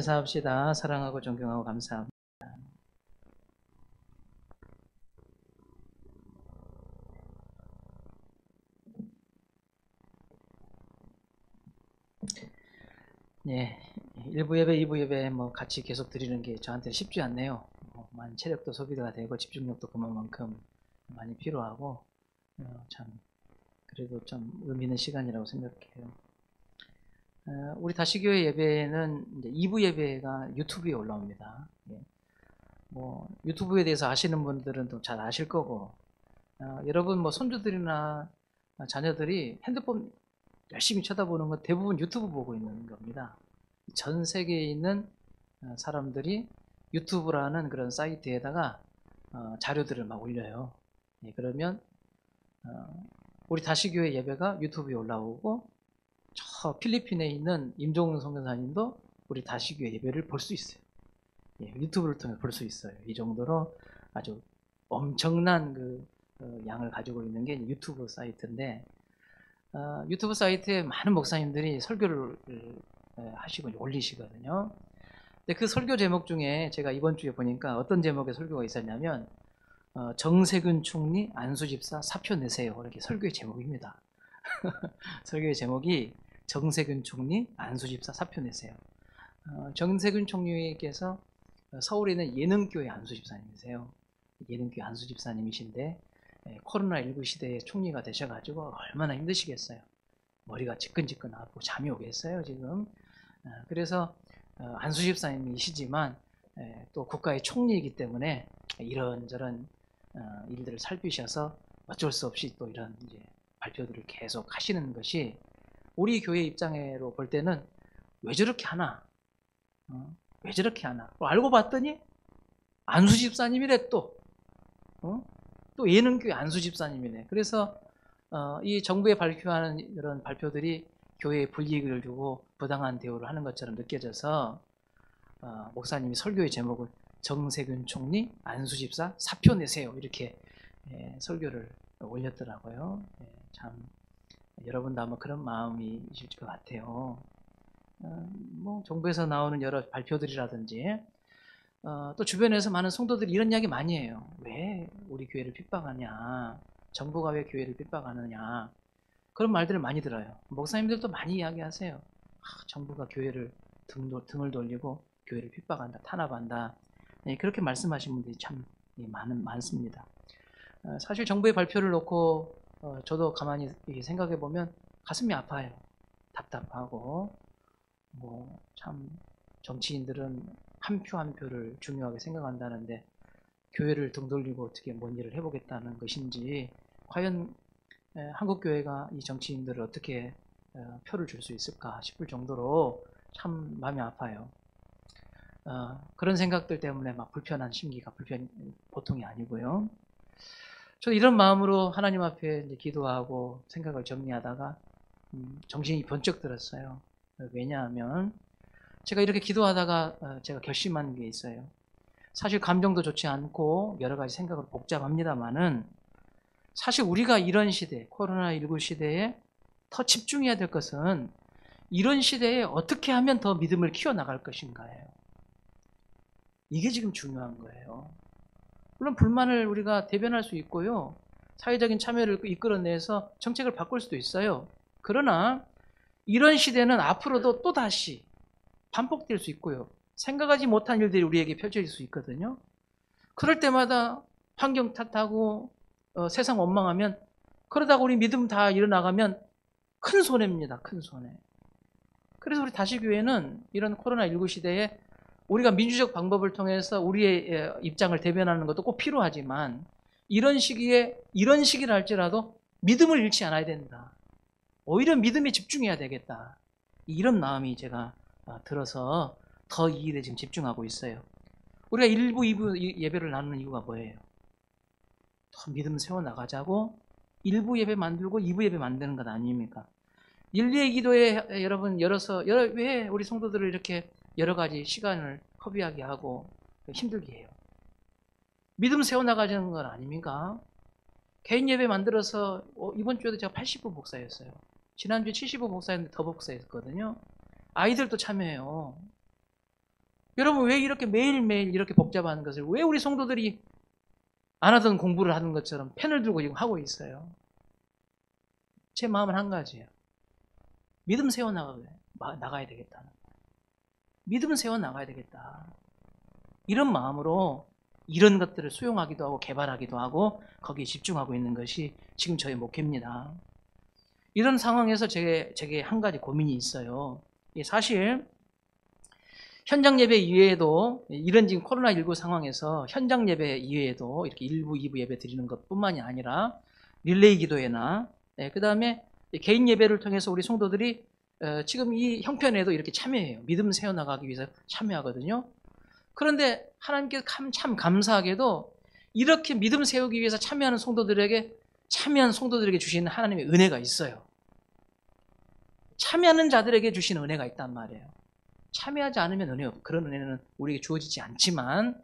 감사합시다. 사랑하고 존경하고 감사합니다. 네, 1부 예배, 2부 예배 뭐 같이 계속 드리는 게 저한테 쉽지 않네요. 많은 체력도 소비가 되고 집중력도 그만큼 많이 필요하고 참 그래도 좀 의미 있는 시간이라고 생각해요. 우리 다시교회 예배는 이제 2부 예배가 유튜브에 올라옵니다. 예. 뭐 유튜브에 대해서 아시는 분들은 또 잘 아실 거고, 여러분 뭐 손주들이나 자녀들이 핸드폰 열심히 쳐다보는 건 대부분 유튜브 보고 있는 겁니다. 전 세계에 있는 사람들이 유튜브라는 그런 사이트에다가 자료들을 막 올려요. 예, 그러면 우리 다시교회 예배가 유튜브에 올라오고, 저 필리핀에 있는 임종훈 선교사님도 우리 다시교회 예배를 볼 수 있어요. 예, 유튜브를 통해 볼 수 있어요. 이 정도로 아주 엄청난 그 양을 가지고 있는 게 유튜브 사이트인데, 유튜브 사이트에 많은 목사님들이 설교를 하시고 올리시거든요. 근데 그 설교 제목 중에 제가 이번 주에 보니까 어떤 제목의 설교가 있었냐면, 정세균 총리 안수집사 사표 내세요. 이렇게 설교의 제목입니다. 설교의 제목이 정세균 총리 안수집사 사표 내세요. 정세균 총리께서 서울에 있는 예능교회 안수집사님이세요. 예능교회 안수집사님이신데 코로나19 시대에 총리가 되셔가지고 얼마나 힘드시겠어요. 머리가 지끈지끈하고 잠이 오겠어요 지금. 그래서 안수집사님이시지만 또 국가의 총리이기 때문에 이런저런 일들을 살피셔서 어쩔 수 없이 또 이런 이제 발표들을 계속 하시는 것이 우리 교회 입장으로 볼 때는 왜 저렇게 하나? 왜 저렇게 하나? 알고 봤더니 안수 집사님이래 또. 또 예능교회 안수 집사님이네. 그래서 이 정부에 발표하는 이런 발표들이 교회에 불이익을 주고 부당한 대우를 하는 것처럼 느껴져서 목사님이 설교의 제목을 정세균 총리 안수 집사 사표 내세요. 이렇게 설교를 올렸더라고요. 참 여러분도 아마 그런 마음이실 것 같아요. 뭐 정부에서 나오는 여러 발표들이라든지 또 주변에서 많은 성도들이 이런 이야기 많이 해요. 왜 우리 교회를 핍박하냐? 정부가 왜 교회를 핍박하느냐? 그런 말들을 많이 들어요. 목사님들도 많이 이야기하세요. 정부가 교회를 등을 돌리고 교회를 핍박한다, 탄압한다. 그렇게 말씀하신 분들이 참 많습니다. 사실 정부의 발표를 놓고 저도 가만히 생각해 보면 가슴이 아파요. 답답하고 뭐 참 정치인들은 한 표 한 표를 중요하게 생각한다는데 교회를 등 돌리고 어떻게 뭔 일을 해보겠다는 것인지, 과연 한국 교회가 이 정치인들을 어떻게 표를 줄 수 있을까 싶을 정도로 참 마음이 아파요. 그런 생각들 때문에 막 불편한 심기가 보통이 아니고요. 저도 이런 마음으로 하나님 앞에 이제 기도하고 생각을 정리하다가 정신이 번쩍 들었어요. 왜냐하면 제가 이렇게 기도하다가 제가 결심한 게 있어요. 사실 감정도 좋지 않고 여러 가지 생각으로 복잡합니다만은, 사실 우리가 이런 시대, 코로나19 시대에 더 집중해야 될 것은 이런 시대에 어떻게 하면 더 믿음을 키워나갈 것인가예요. 이게 지금 중요한 거예요. 물론 불만을 우리가 대변할 수 있고요. 사회적인 참여를 이끌어내서 정책을 바꿀 수도 있어요. 그러나 이런 시대는 앞으로도 또다시 반복될 수 있고요. 생각하지 못한 일들이 우리에게 펼쳐질 수 있거든요. 그럴 때마다 환경 탓하고 세상 원망하면, 그러다가 우리 믿음 다 잃어나가면 큰 손해입니다. 큰 손해. 그래서 우리 다시교회는 이런 코로나19 시대에 우리가 민주적 방법을 통해서 우리의 입장을 대변하는 것도 꼭 필요하지만, 이런 시기를 할지라도 믿음을 잃지 않아야 된다. 오히려 믿음에 집중해야 되겠다. 이런 마음이 제가 들어서 더 이 일에 지금 집중하고 있어요. 우리가 1부, 2부 예배를 나누는 이유가 뭐예요? 더 믿음 세워나가자고 1부 예배 만들고 2부 예배 만드는 것 아닙니까? 1, 2의 기도에 여러분 왜 우리 성도들을 이렇게 여러 가지 시간을 허비하게 하고 힘들게 해요? 믿음 세워나가자는 건 아닙니까? 개인 예배 만들어서 이번 주에도 제가 80부 목사였어요. 지난주에 70부 목사였는데 더 목사였거든요. 아이들도 참여해요. 여러분 왜 이렇게 매일매일 이렇게 복잡한 것을 왜 우리 성도들이 안 하던 공부를 하는 것처럼 펜을 들고 지금 하고 있어요? 제 마음은 한 가지예요. 믿음 나가야 되겠다는. 믿음 세워 나가야 되겠다. 이런 마음으로 이런 것들을 수용하기도 하고 개발하기도 하고 거기에 집중하고 있는 것이 지금 저의 목회입니다. 이런 상황에서 제게 한 가지 고민이 있어요. 사실 현장 예배 이외에도 이런 지금 코로나19 상황에서 현장 예배 이외에도 이렇게 1부, 2부 예배 드리는 것뿐만이 아니라 릴레이 기도회나 그 다음에 개인 예배를 통해서 우리 성도들이 지금 이 형편에도 이렇게 참여해요. 믿음 세워나가기 위해서 참여하거든요. 그런데 하나님께서 참 감사하게도 이렇게 믿음 세우기 위해서 참여한 성도들에게 주시는 하나님의 은혜가 있어요. 참여하는 자들에게 주시는 은혜가 있단 말이에요. 참여하지 않으면 은혜 없고 그런 은혜는 우리에게 주어지지 않지만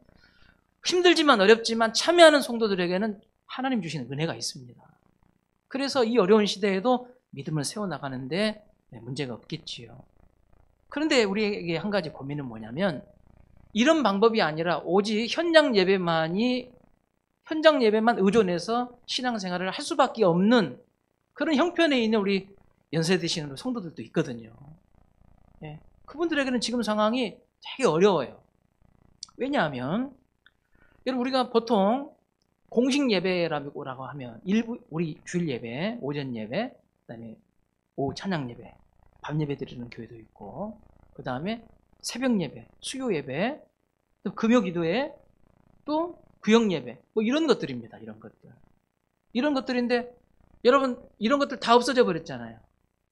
힘들지만 어렵지만 참여하는 성도들에게는 하나님 주시는 은혜가 있습니다. 그래서 이 어려운 시대에도 믿음을 세워나가는데 문제가 없겠지요. 그런데 우리에게 한 가지 고민은 뭐냐면 이런 방법이 아니라 오직 현장 예배만 의존해서 신앙생활을 할 수밖에 없는 그런 형편에 있는 우리 연세 드시는 성도들도 있거든요. 그분들에게는 지금 상황이 되게 어려워요. 왜냐하면 여러분 우리가 보통 공식 예배라고 하면 우리 주일 예배, 오전 예배, 그다음에 오후 찬양 예배, 밤 예배 드리는 교회도 있고, 그 다음에 새벽 예배, 수요 예배, 또 금요 기도회, 또 구역 예배, 뭐 이런 것들입니다. 이런 것들인데 여러분 이런 것들 다 없어져 버렸잖아요.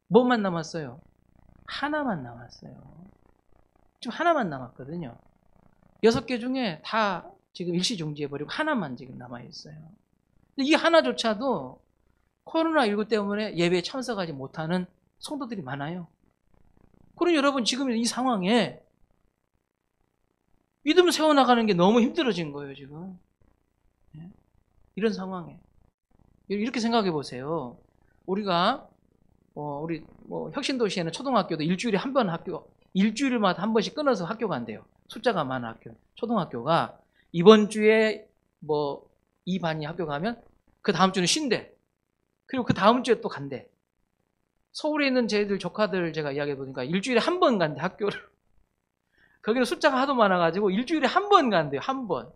뭐만 남았어요? 하나만 남았어요. 지금 하나만 남았거든요. 6개 중에 다 지금 일시 중지해버리고 하나만 지금 남아있어요. 이 하나조차도 코로나19 때문에 예배에 참석하지 못하는 성도들이 많아요. 그럼 여러분 지금 이 상황에 믿음 세워나가는 게 너무 힘들어진 거예요, 지금. 이런 상황에. 이렇게 생각해 보세요. 우리가, 우리 혁신도시에는 초등학교도 일주일마다 한 번씩 끊어서 학교가 간대요. 숫자가 많은 학교. 초등학교가 이번 주에 이 반이 학교 가면 그 다음 주는 쉰대. 그리고 그 다음 주에 또 간대. 서울에 있는 쟤들 조카들 제가 이야기해 보니까 일주일에 한 번 간대, 학교를. 거기는 숫자가 하도 많아가지고 일주일에 한 번 간대요, 한 번.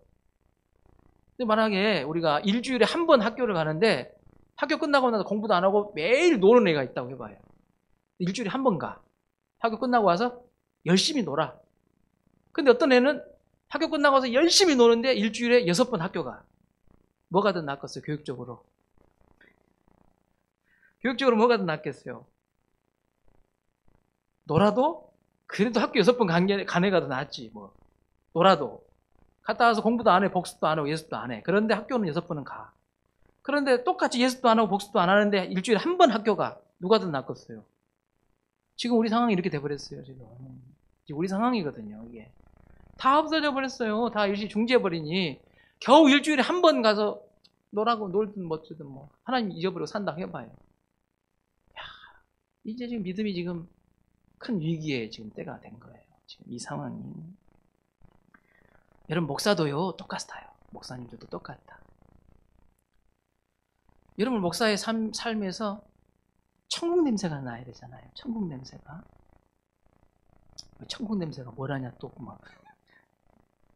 근데 만약에 우리가 일주일에 한 번 학교를 가는데 학교 끝나고 나서 공부도 안 하고 매일 노는 애가 있다고 해봐요. 일주일에 한 번 가. 학교 끝나고 와서 열심히 놀아. 근데 어떤 애는 학교 끝나고 와서 열심히 노는데 일주일에 6번 학교 가. 뭐가 더 낫겠어요, 교육적으로? 교육적으로 뭐가 더 낫겠어요? 놀아도 그래도 학교 6번 간 애가 더 낫지, 뭐. 놀아도. 갔다 와서 공부도 안 해, 복습도 안 하고 예습도 안 해. 그런데 학교는 6번은 가. 그런데 똑같이 예습도 안 하고 복습도 안 하는데 일주일에 한 번 학교 가. 누가 더 낫겠어요? 지금 우리 상황이 이렇게 돼버렸어요, 지금. 우리 상황이거든요, 이게. 다 없어져 버렸어요. 다 일시 중지해버리니 겨우 일주일에 한 번 가서 놀라고 놀든 뭐든 뭐 하나님 잊어버리고 산다 해봐요. 야, 이제 지금 믿음이 지금 큰 위기에 지금 때가 된 거예요. 지금 이 상황이. 여러분 목사도요 똑같아요. 목사님들도 똑같다. 여러분 목사의 삶에서 천국 냄새가 나야 되잖아요. 천국 냄새가. 천국 냄새가 뭐라냐 또 막.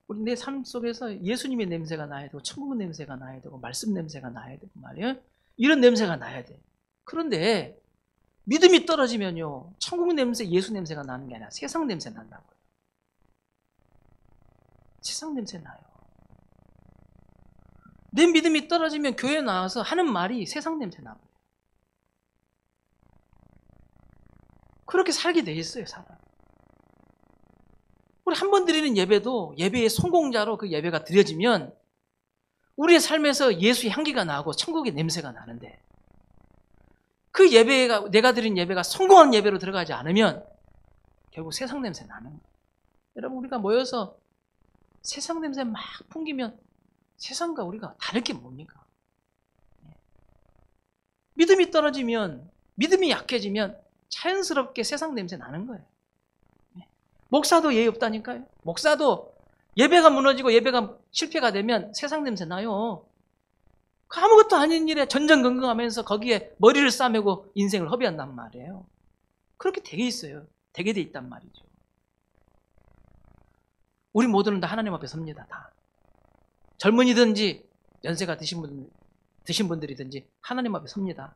우리 내 삶 속에서 예수님의 냄새가 나야 되고 천국 냄새가 나야 되고 말씀 냄새가 나야 되고 말이에요. 이런 냄새가 나야 돼. 그런데 믿음이 떨어지면요. 천국 냄새, 예수 냄새가 나는 게 아니라 세상 냄새 난다고요. 세상 냄새 나요. 내 믿음이 떨어지면 교회 나와서 하는 말이 세상 냄새 나고요. 그렇게 살게 돼 있어요, 사람. 우리 한 번 드리는 예배도 예배의 성공자로 그 예배가 드려지면 우리의 삶에서 예수의 향기가 나고 천국의 냄새가 나는데 그 예배가 내가 드린 예배가 성공한 예배로 들어가지 않으면 결국 세상 냄새 나는 거예요. 여러분 우리가 모여서 세상 냄새 막 풍기면 세상과 우리가 다를 게 뭡니까? 믿음이 떨어지면 믿음이 약해지면 자연스럽게 세상 냄새 나는 거예요. 목사도 예의 없다니까요. 목사도 예배가 무너지고 예배가 실패가 되면 세상 냄새 나요. 아무것도 아닌 일에 전전긍긍하면서 거기에 머리를 싸매고 인생을 허비한단 말이에요. 그렇게 되게 있어요. 되게 돼 있단 말이죠. 우리 모두는 다 하나님 앞에 섭니다. 다. 젊은이든지 연세가 드신 분들이든지 하나님 앞에 섭니다.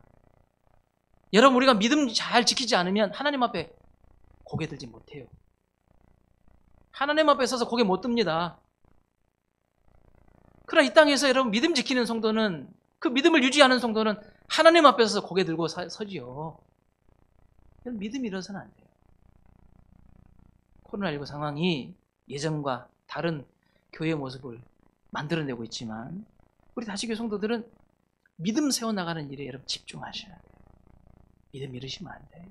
여러분, 우리가 믿음 잘 지키지 않으면 하나님 앞에 고개 들지 못해요. 하나님 앞에 서서 고개 못 듭니다. 그러나 이 땅에서 여러분 믿음 지키는 성도는, 그 믿음을 유지하는 성도는 하나님 앞에 서서 고개 들고 서지요. 믿음이 일어서는 안 돼요. 코로나19 상황이 예전과 다른 교회의 모습을 만들어내고 있지만 우리 다시교회 성도들은 믿음 세워나가는 일에 여러분 집중하셔야 돼요. 믿음 잃으시면 안 돼요.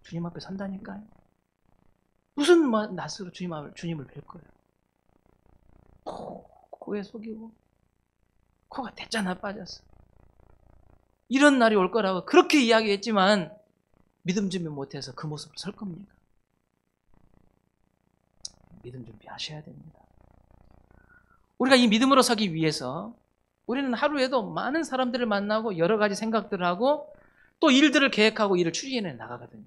주님 앞에 선다니까요. 무슨 낯으로 주님을 뵐 거예요. 코에 속이고 코가 대짜나 빠졌어. 이런 날이 올 거라고 그렇게 이야기했지만 믿음 준비 못해서 그 모습을 설 겁니까? 믿음 준비하셔야 됩니다. 우리가 이 믿음으로 서기 위해서 우리는 하루에도 많은 사람들을 만나고 여러 가지 생각들을 하고 또 일들을 계획하고 일을 추진해 나가거든요.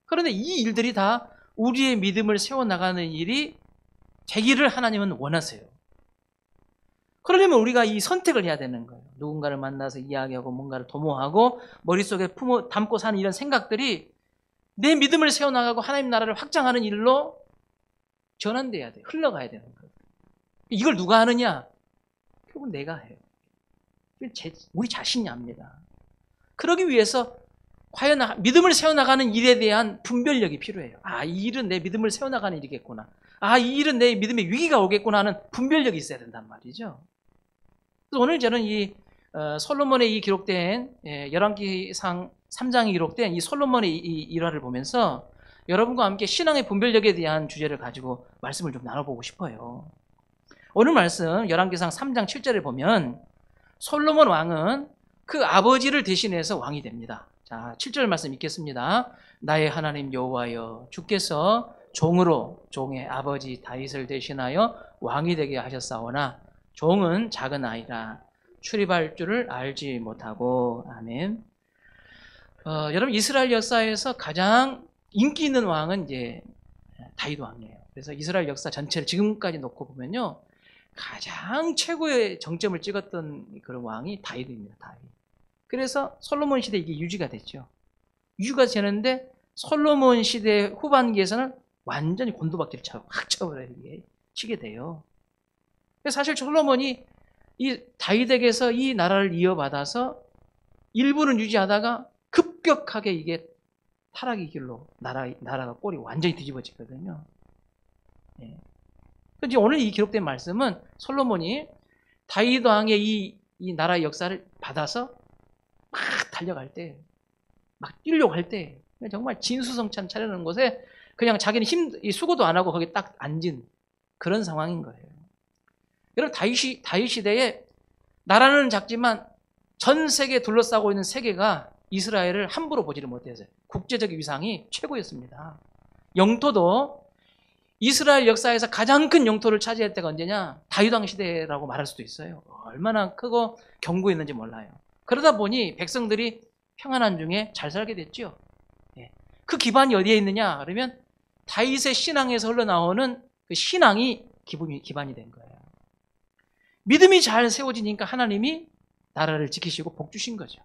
그런데 이 일들이 다 우리의 믿음을 세워나가는 일이 되기를 하나님은 원하세요. 그러려면 우리가 이 선택을 해야 되는 거예요. 누군가를 만나서 이야기하고 뭔가를 도모하고 머릿속에 담고 사는 이런 생각들이 내 믿음을 세워나가고 하나님 나라를 확장하는 일로 전환돼야 돼요. 흘러가야 되는 거예요. 이걸 누가 하느냐? 결국은 내가 해요. 우리 자신이 합니다. 그러기 위해서 과연 믿음을 세워나가는 일에 대한 분별력이 필요해요. 아, 이 일은 내 믿음을 세워나가는 일이겠구나. 아, 이 일은 내 믿음의 위기가 오겠구나 하는 분별력이 있어야 된단 말이죠. 그래서 오늘 저는 이 솔로몬의 이 기록된 열왕기상 3장에 기록된 이 솔로몬의 이 일화를 보면서 여러분과 함께 신앙의 분별력에 대한 주제를 가지고 말씀을 좀 나눠보고 싶어요. 오늘 말씀 열왕기상 3장 7절에 보면 솔로몬 왕은 그 아버지를 대신해서 왕이 됩니다. 자, 7절 말씀 읽겠습니다. 나의 하나님 여호와여, 주께서 종으로 종의 아버지 다윗을 대신하여 왕이 되게 하셨사오나 종은 작은 아이라 출입할 줄을 알지 못하고. 아멘. 여러분, 이스라엘 역사에서 가장 인기 있는 왕은 이제 다윗 왕이에요. 그래서 이스라엘 역사 전체를 지금까지 놓고 보면요, 가장 최고의 정점을 찍었던 그런 왕이 다윗입니다. 다윗. 그래서 솔로몬 시대 이게 유지가 됐죠. 유지가 되는데 솔로몬 시대 후반기에서는 완전히 곤두박질을 확 치게 돼요. 사실 솔로몬이 이 다윗에게서 이 나라를 이어받아서 일부는 유지하다가 급격하게 이게 타락의 길로 나라가 꼴이 완전히 뒤집어지거든요. 예. 그런데 오늘 이 기록된 말씀은 솔로몬이 다윗 왕의 이 나라의 역사를 받아서 막 달려갈 때, 막 뛰려고 할 때, 정말 진수성찬 차려놓은 곳에 그냥 자기는 수고도 안 하고 거기 딱 앉은 그런 상황인 거예요. 여러분, 다윗 시대에 나라는 작지만 전 세계에 둘러싸고 있는 세계가 이스라엘을 함부로 보지를 못해서 국제적 위상이 최고였습니다. 영토도 이스라엘 역사에서 가장 큰 영토를 차지할 때가 언제냐? 다윗 왕 시대라고 말할 수도 있어요. 얼마나 크고 견고했는지 몰라요. 그러다 보니 백성들이 평안한 중에 잘 살게 됐죠. 그 기반이 어디에 있느냐? 그러면 다윗의 신앙에서 흘러나오는 그 신앙이 기반이 된 거예요. 믿음이 잘 세워지니까 하나님이 나라를 지키시고 복 주신 거죠.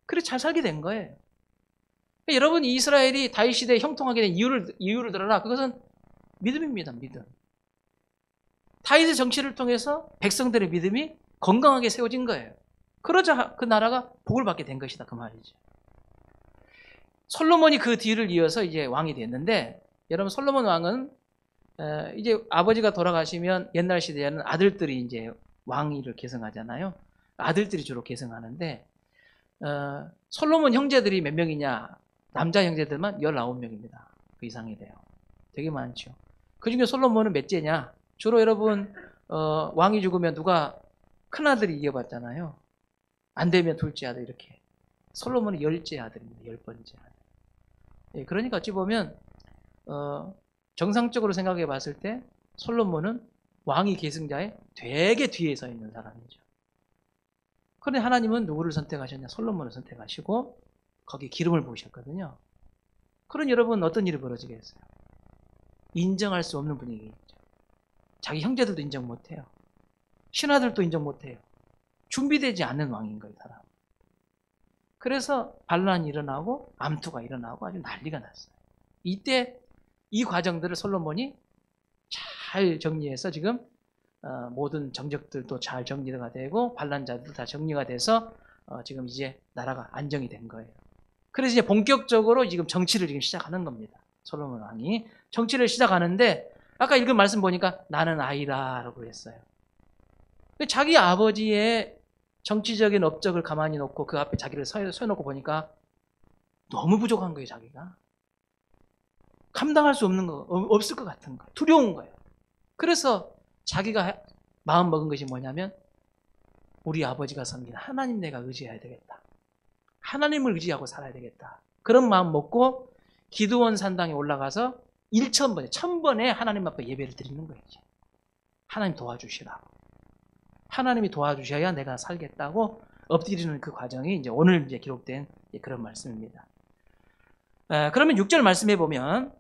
그래서 잘 살게 된 거예요. 여러분, 이스라엘이 다윗 시대에 형통하게 된 이유를 들어라. 그것은 믿음입니다. 믿음. 다윗의 정치를 통해서 백성들의 믿음이 건강하게 세워진 거예요. 그러자 그 나라가 복을 받게 된 것이다, 그 말이죠. 솔로몬이 그 뒤를 이어서 이제 왕이 됐는데, 여러분, 솔로몬 왕은 이제 아버지가 돌아가시면 옛날 시대에는 아들들이 이제 왕위를 계승하잖아요. 아들들이 주로 계승하는데, 솔로몬 형제들이 몇 명이냐? 남자 형제들만 19명입니다. 그 이상이 돼요. 되게 많죠. 그 중에 솔로몬은 몇째냐? 주로 여러분, 왕이 죽으면 누가 큰아들이 이어받잖아요. 안 되면 둘째 아들, 이렇게. 솔로몬은 10째 아들입니다. 10번째 아들. 예, 그러니까 어찌 보면 정상적으로 생각해 봤을 때 솔로몬은 왕위 계승자의 되게 뒤에 서 있는 사람이죠. 그런데 하나님은 누구를 선택하셨냐? 솔로몬을 선택하시고 거기 기름을 부으셨거든요. 그런 여러분 어떤 일이 벌어지겠어요? 인정할 수 없는 분위기죠. 자기 형제들도 인정 못해요. 신하들도 인정 못해요. 준비되지 않는 왕인 거예요, 사람. 그래서 반란이 일어나고 암투가 일어나고 아주 난리가 났어요. 이때 이 과정들을 솔로몬이 잘 정리해서 지금 모든 정적들도 잘 정리가 되고 반란자들도 다 정리가 돼서 지금 이제 나라가 안정이 된 거예요. 그래서 이제 본격적으로 지금 정치를 지금 시작하는 겁니다. 솔로몬 왕이 정치를 시작하는데 아까 읽은 말씀 보니까 나는 아이라라고 했어요. 자기 아버지의 정치적인 업적을 가만히 놓고 그 앞에 자기를 서놓고 보니까 너무 부족한 거예요, 자기가. 감당할 수 없는 거, 없을 것 같은 거, 두려운 거예요. 그래서 자기가 마음 먹은 것이 뭐냐면 우리 아버지가 섬긴 하나님 내가 의지해야 되겠다. 하나님을 의지하고 살아야 되겠다. 그런 마음 먹고 기드온 산당에 올라가서 1000번에 하나님 앞에 예배를 드리는 거예요. 하나님 도와주시라고. 하나님이 도와주셔야 내가 살겠다고 엎드리는 그 과정이 이제 오늘 이제 기록된 그런 말씀입니다. 그러면 6절 말씀해 보면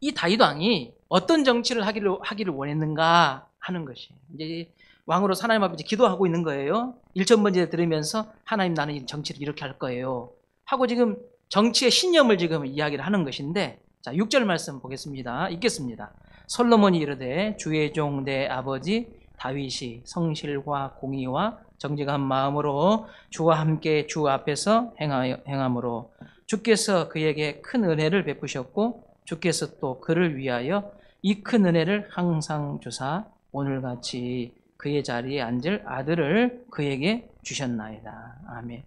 이 다윗 왕이 어떤 정치를 하기를 원했는가 하는 것이 이제 왕으로 하나님 앞에 기도하고 있는 거예요. 1000번째 들으면서 하나님 나는 이 정치를 이렇게 할 거예요 하고 지금 정치의 신념을 지금 이야기를 하는 것인데 자 6절 말씀 보겠습니다. 읽겠습니다. 솔로몬이 이르되 주의 종 내 아버지 다윗이 성실과 공의와 정직한 마음으로 주와 함께 주 앞에서 행함으로 주께서 그에게 큰 은혜를 베푸셨고 주께서 또 그를 위하여 이 큰 은혜를 항상 주사 오늘같이 그의 자리에 앉을 아들을 그에게 주셨나이다. 아멘.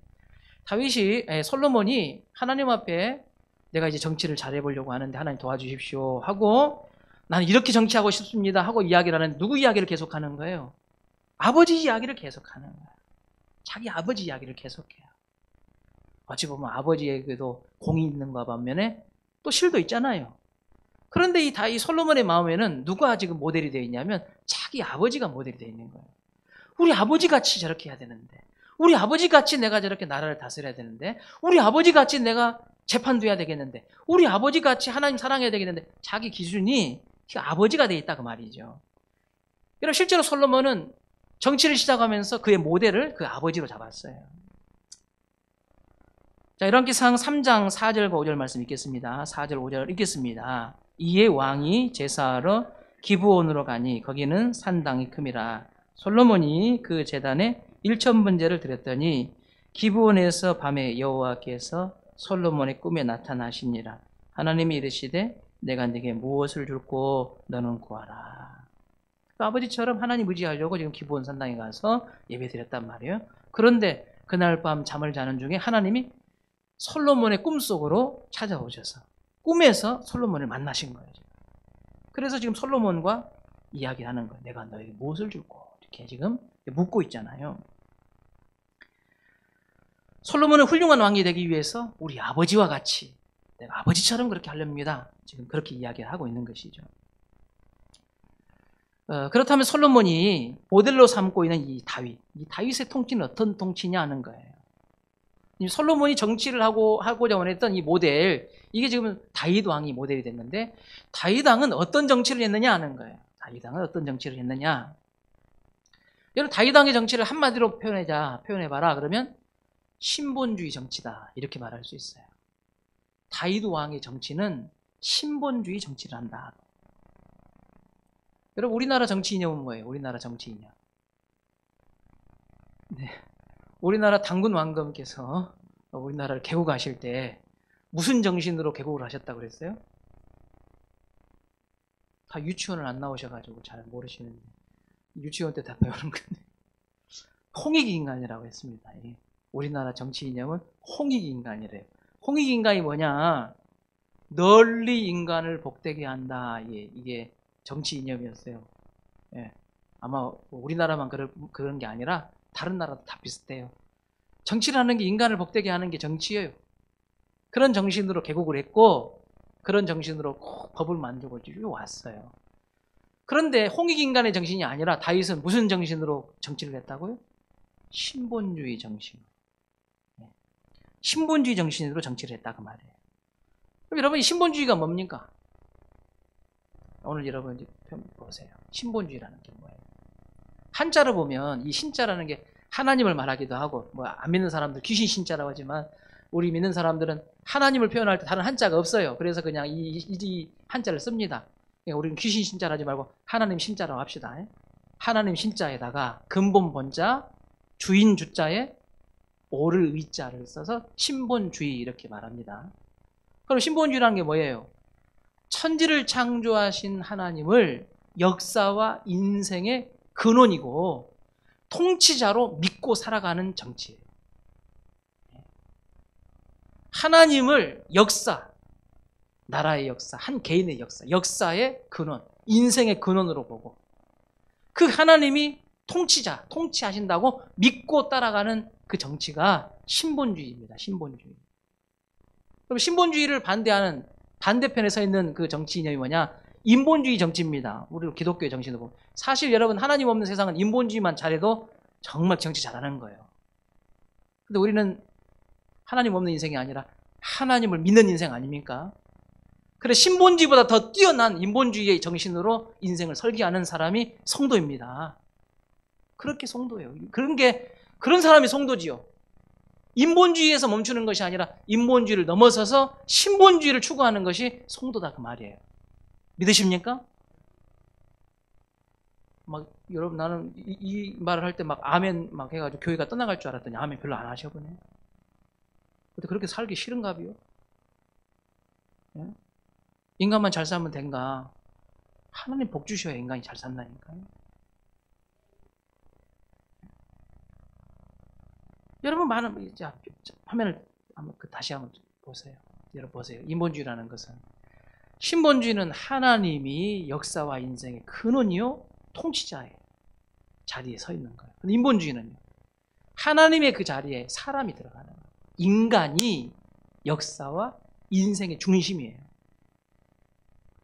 다윗이 솔로몬이 하나님 앞에 내가 이제 정치를 잘해보려고 하는데 하나님 도와주십시오 하고 나는 이렇게 정치하고 싶습니다 하고 이야기를 하는데 누구 이야기를 계속하는 거예요? 아버지 이야기를 계속하는 거예요. 자기 아버지 이야기를 계속해요. 어찌 보면 아버지에게도 공이 있는가 반면에 또 실도 있잖아요. 그런데 이 솔로몬의 마음에는 누가 지금 모델이 되어 있냐면 자기 아버지가 모델이 되어 있는 거예요. 우리 아버지 같이 저렇게 해야 되는데 우리 아버지 같이 내가 저렇게 나라를 다스려야 되는데 우리 아버지 같이 내가 재판도 해야 되겠는데 우리 아버지 같이 하나님 사랑해야 되겠는데 자기 기준이 아버지가 되어 있다 그 말이죠. 여러분 실제로 솔로몬은 정치를 시작하면서 그의 모델을 그 아버지로 잡았어요. 자, 열왕기상 3장 4절과 5절 말씀 읽겠습니다. 4절 5절 읽겠습니다. 이에 왕이 제사하러 기브온으로 가니 거기는 산당이 큼이라. 솔로몬이 그 제단에 1000번제를 드렸더니 기브온에서 밤에 여호와께서 솔로몬의 꿈에 나타나시니라. 하나님이 이르시되 내가 네게 무엇을 줄고 너는 구하라. 아버지처럼 하나님 의지하려고 지금 기브온 산당에 가서 예배드렸단 말이에요. 그런데 그날 밤 잠을 자는 중에 하나님이 솔로몬의 꿈속으로 찾아오셔서 꿈에서 솔로몬을 만나신 거예요. 그래서 지금 솔로몬과 이야기하는 거예요. 내가 너에게 무엇을 줄고 이렇게 지금 묻고 있잖아요. 솔로몬은 훌륭한 왕이 되기 위해서 우리 아버지와 같이 내가 아버지처럼 그렇게 하렵니다. 지금 그렇게 이야기를 하고 있는 것이죠. 그렇다면 솔로몬이 모델로 삼고 있는 이 다윗의 통치는 어떤 통치냐 하는 거예요. 솔로몬이 정치를 하고자 원했던 이 모델, 이게 지금 다윗 왕이 모델이 됐는데 다윗 왕은 어떤 정치를 했느냐 하는 거예요. 다윗 왕은 어떤 정치를 했느냐. 여러분 다윗 왕의 정치를 한마디로 표현해봐라 그러면 신본주의 정치다 이렇게 말할 수 있어요. 다윗 왕의 정치는 신본주의 정치를 한다. 여러분 우리나라 정치 이념은 뭐예요? 우리나라 정치 이념. 네. 우리나라 당군 왕검께서 우리나라를 개국하실 때 무슨 정신으로 개국을 하셨다고 그랬어요? 다 유치원을 안 나오셔가지고 잘 모르시는데 유치원 때 다 배우는 건데 홍익 인간이라고 했습니다. 우리나라 정치 이념은 홍익 인간이래요. 홍익 인간이 뭐냐? 널리 인간을 복되게 한다. 이게 정치 이념이었어요. 예. 아마 우리나라만 그런 게 아니라 다른 나라도 다 비슷해요. 정치를 하는 게 인간을 복되게 하는 게 정치예요. 그런 정신으로 개국을 했고 그런 정신으로 꼭 법을 만들고 쭉 왔어요. 그런데 홍익인간의 정신이 아니라 다윗은 무슨 정신으로 정치를 했다고요? 신본주의 정신. 신본주의 정신으로 정치를 했다 그 말이에요. 그럼 여러분 이 신본주의가 뭡니까? 오늘 여러분 이제 보세요. 신본주의라는 게 뭐예요? 한자로 보면 이 신자라는 게 하나님을 말하기도 하고 뭐 안 믿는 사람들 귀신 신자라고 하지만 우리 믿는 사람들은 하나님을 표현할 때 다른 한자가 없어요. 그래서 그냥 이 한자를 씁니다. 그러니까 우리는 귀신 신자를 하지 말고 하나님 신자라고 합시다. 하나님 신자에다가 근본 본자 주인 주자에 오를 의자를 써서 신본주의 이렇게 말합니다. 그럼 신본주의라는 게 뭐예요? 천지를 창조하신 하나님을 역사와 인생의 근원이고 통치자로 믿고 살아가는 정치예요. 하나님을 역사, 나라의 역사, 한 개인의 역사, 역사의 근원, 인생의 근원으로 보고 그 하나님이 통치자, 통치하신다고 믿고 따라가는 그 정치가 신본주의입니다. 신본주의. 그럼 신본주의를 반대하는 반대편에 서 있는 그 정치 이념이 뭐냐? 인본주의 정치입니다. 우리 기독교의 정신으로 보면. 사실 여러분 하나님 없는 세상은 인본주의만 잘해도 정말 정치 잘하는 거예요. 근데 우리는 하나님 없는 인생이 아니라 하나님을 믿는 인생 아닙니까? 그래 신본주의보다 더 뛰어난 인본주의의 정신으로 인생을 설계하는 사람이 성도입니다. 그렇게 성도예요. 그런 사람이 성도지요. 인본주의에서 멈추는 것이 아니라 인본주의를 넘어서서 신본주의를 추구하는 것이 성도다 그 말이에요. 믿으십니까? 막 여러분 나는 이 말을 할 때 막 아멘 막 해가지고 교회가 떠나갈 줄 알았더니 아멘 별로 안 하셔보네. 근데 그렇게 살기 싫은가비요? 예? 인간만 잘 살면 된가? 하나님 복 주셔야 인간이 잘 산다니까요. 여러분 많은 자 화면을 한번 다시 한번 보세요. 여러분 보세요. 인본주의라는 것은 신본주의는 하나님이 역사와 인생의 근원이요 통치자의 자리에 서 있는 거예요. 근데 인본주의는요 하나님의 그 자리에 사람이 들어가는 거예요. 인간이 역사와 인생의 중심이에요.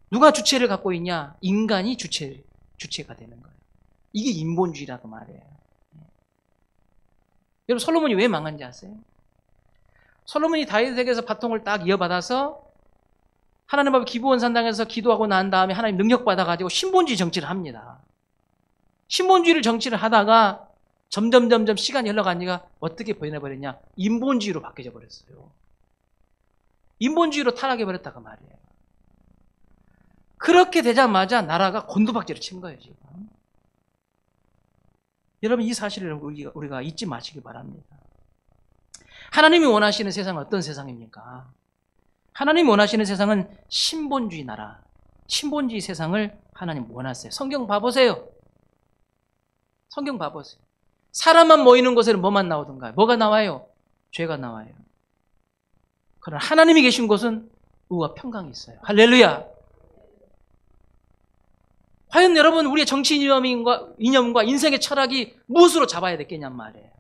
누가 주체를 갖고 있냐? 인간이 주체가 되는 거예요. 이게 인본주의라고 말해요. 여러분 솔로몬이 왜 망한지 아세요? 솔로몬이 다윗에게서 바통을 딱 이어받아서 하나님 앞에 기브온 산당에서 기도하고 난 다음에 하나님 능력 받아가지고 신본주의 정치를 합니다. 신본주의를 정치를 하다가 점점 시간이 흘러가니까 어떻게 변해버렸냐? 인본주의로 바뀌어져 버렸어요. 인본주의로 타락해버렸다가 말이에요. 그렇게 되자마자 나라가 곤두박질을 친 거예요, 지금. 여러분, 이 사실을 우리가 잊지 마시기 바랍니다. 하나님이 원하시는 세상은 어떤 세상입니까? 하나님이 원하시는 세상은 신본주의 나라, 신본주의 세상을 하나님 원하세요. 성경 봐보세요. 성경 봐보세요. 사람만 모이는 곳에는 뭐만 나오던가요? 뭐가 나와요? 죄가 나와요. 그러나 하나님이 계신 곳은 의와 평강이 있어요. 할렐루야! 과연 여러분 우리의 정치 이념과 인생의 철학이 무엇으로 잡아야 됐겠냔 말이에요.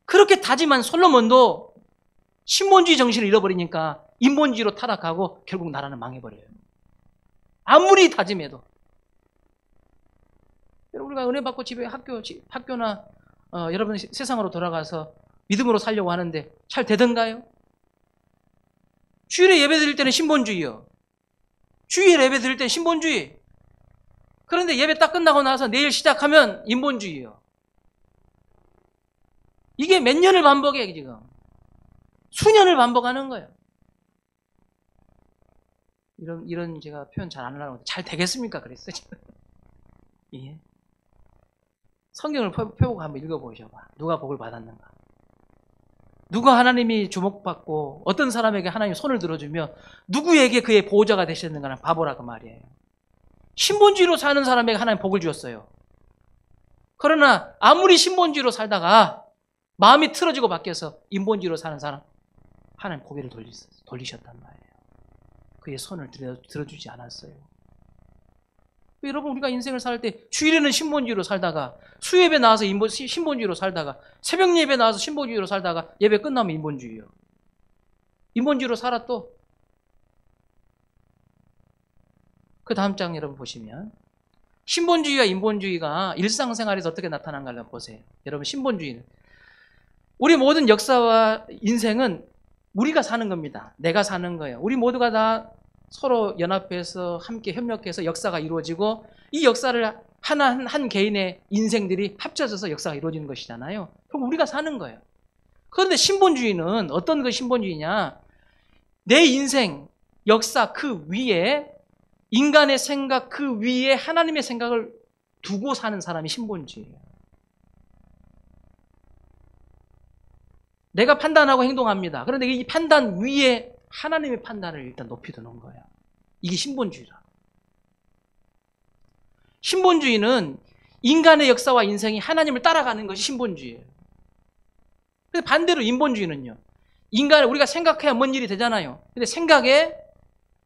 그렇게 다짐한 솔로몬도 신본주의 정신을 잃어버리니까 인본주의로 타락하고 결국 나라는 망해버려요. 아무리 다짐해도. 여러분 우리가 은혜 받고 집에 학교나 여러분 세상으로 돌아가서 믿음으로 살려고 하는데 잘 되던가요? 주일에 예배 드릴 때는 신본주의요. 주일에 예배 드릴 때는 신본주의. 그런데 예배 딱 끝나고 나서 내일 시작하면 인본주의예요. 이게 몇 년을 반복해 지금. 수년을 반복하는 거예요. 이런 제가 표현 잘 안 하려고 하는데 잘 되겠습니까? 그랬어요. 예. 성경을 펴보고 한번 읽어보셔봐. 누가 복을 받았는가? 누가 하나님이 주목받고 어떤 사람에게 하나님이 손을 들어주며 누구에게 그의 보호자가 되셨는가는 바보라 그 말이에요. 신본주의로 사는 사람에게 하나님 복을 주었어요. 그러나 아무리 신본주의로 살다가 마음이 틀어지고 바뀌어서 인본주의로 사는 사람 하나님 고개를 돌리셨단 말이에요. 그의 손을 들어주지 않았어요. 여러분 우리가 인생을 살 때 주일에는 신본주의로 살다가 수요예배 나와서 신본주의로 살다가 새벽 예배 나와서 신본주의로 살다가 예배 끝나면 인본주의요. 인본주의로 살아 또 그 다음 장 여러분 보시면 신본주의와 인본주의가 일상생활에서 어떻게 나타난가 보세요. 여러분 신본주의는 우리 모든 역사와 인생은 우리가 사는 겁니다. 내가 사는 거예요. 우리 모두가 다 서로 연합해서 함께 협력해서 역사가 이루어지고 이 역사를 한 개인의 인생들이 합쳐져서 역사가 이루어지는 것이잖아요. 그럼 우리가 사는 거예요. 그런데 신본주의는 어떤 그 신본주의냐? 내 인생, 역사 그 위에 인간의 생각 그 위에 하나님의 생각을 두고 사는 사람이 신본주의예요. 내가 판단하고 행동합니다. 그런데 이 판단 위에 하나님의 판단을 일단 높이 두는 거예요. 이게 신본주의라. 신본주의는 인간의 역사와 인생이 하나님을 따라가는 것이 신본주의예요. 근데 반대로 인본주의는요. 우리가 생각해야 뭔 일이 되잖아요. 근데 생각에